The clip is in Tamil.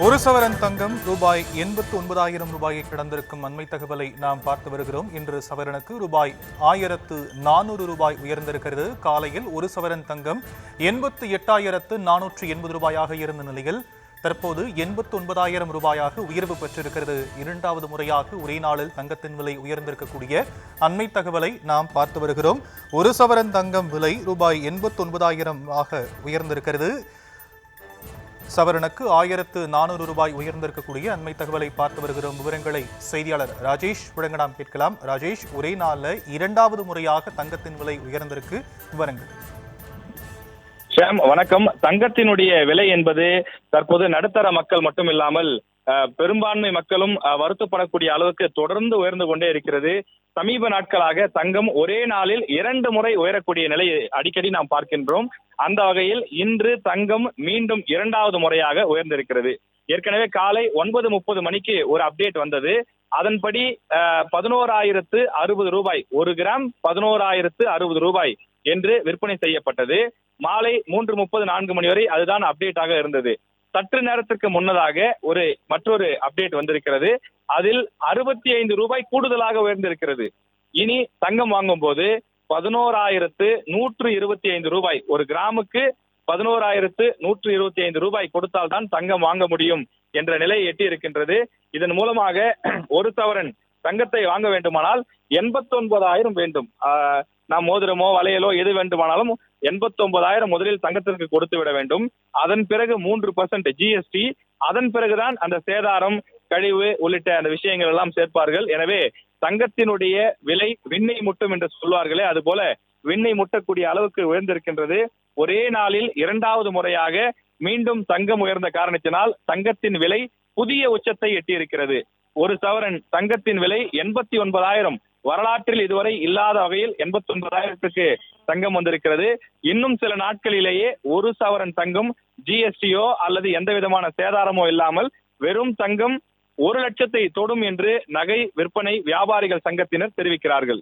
ஒரு சவரன் தங்கம் ரூபாய் 89,000 கடந்திருக்கும் அண்மை தகவலை நாம் பார்த்து வருகிறோம். இன்று சவரனுக்கு ரூபாய் 1,400 உயர்ந்திருக்கிறது. காலையில் ஒரு சவரன் தங்கம் 88,480 இருந்த நிலையில் தற்போது 89,000 உயர்வு பெற்றிருக்கிறது. இரண்டாவது முறையாக ஒரே நாளில் தங்கத்தின் விலை உயர்ந்திருக்கக்கூடிய அண்மை தகவலை நாம் பார்த்து வருகிறோம். ஒரு சவரன் தங்கம் விலை ரூபாய் 89,000 உயர்ந்திருக்கிறது. சவரனுக்கு 1,400 உயர்ந்திருக்கக்கூடிய அண்மை தகவலை பார்த்து வருகிறோம். விவரங்களை செய்தியாளர் ராஜேஷ் வழங்க நாம் கேட்கலாம். ராஜேஷ், ஒரே நாளில் இரண்டாவது முறையாக தங்கத்தின் விலை உயர்ந்திருக்கு, விவரங்கள். ஷாம், வணக்கம். தங்கத்தினுடைய விலை என்பது தற்போது நடுத்தர மக்கள் மட்டும் இல்லாமல் பெரும்பான்மை மக்களும் வருத்தப்படக்கூடிய அளவுக்கு தொடர்ந்து உயர்ந்து கொண்டே இருக்கிறது. சமீப நாட்களாக தங்கம் ஒரே நாளில் 2 முறை உயரக்கூடிய நிலையை அடிக்கடி நாம் பார்க்கின்றோம். அந்த வகையில் இன்று தங்கம் மீண்டும் 2வது முறையாக உயர்ந்திருக்கிறது. ஏற்கனவே காலை 9:30 மணிக்கு ஒரு அப்டேட் வந்தது. அதன்படி 11,060 ரூபாய், ஒரு கிராம் 11,060 என்று விற்பனை செய்யப்பட்டது. மாலை 3:30 4 மணி வரை அதுதான் அப்டேட்டாக இருந்தது. சற்று நேரத்திற்கு முன்னதாக மற்றொரு அப்டேட் வந்திருக்கிறது. அதில் 65 ரூபாய் கூடுதலாக உயர்ந்திருக்கிறது. இனி தங்கம் வாங்கும் போது 11,125 ரூபாய், ஒரு கிராமுக்கு 11,125 ரூபாய் கொடுத்தால் தான் தங்கம் வாங்க முடியும் என்ற நிலையை எட்டி இருக்கின்றது. இதன் மூலமாக ஒரு சவரன் தங்கத்தை வாங்க வேண்டுமானால் 89,000 வேண்டும். நாம் மோதிரமோ வளையலோ எது வேண்டுமானாலும் 89,000 முதலில் தங்கத்திற்கு கொடுத்து விட வேண்டும். அதன் பிறகு 3% ஜிஎஸ்டி, அதன் பிறகுதான் அந்த சேதாரம், கழிவு உள்ளிட்ட அந்த விஷயங்கள் எல்லாம் சேர்ப்பார்கள். எனவே தங்கத்தினுடைய விலை விண்ணை முட்டும் என்று சொல்வார்களே, அதுபோல விண்ணை முட்டக்கூடிய அளவுக்கு உயர்ந்திருக்கின்றது. ஒரே நாளில் 2வது முறையாக மீண்டும் தங்கம் உயர்ந்த காரணத்தினால் தங்கத்தின் விலை புதிய உச்சத்தை எட்டியிருக்கிறது. ஒரு சவரன் தங்கத்தின் விலை 89,000, வரலாற்றில் இதுவரை இல்லாத வகையில் 89,000க்கு தங்கம் வந்திருக்கிறது. இன்னும் சில நாட்களிலேயே ஒரு சவரன் தங்கம் ஜிஎஸ்டியோ அல்லது எந்த விதமான சேதாரமோ இல்லாமல் வெறும் தங்கம் 1 லட்சத்தை தொடும் என்று நகை விற்பனை வியாபாரிகள் சங்கத்தினர் தெரிவிக்கிறார்கள்.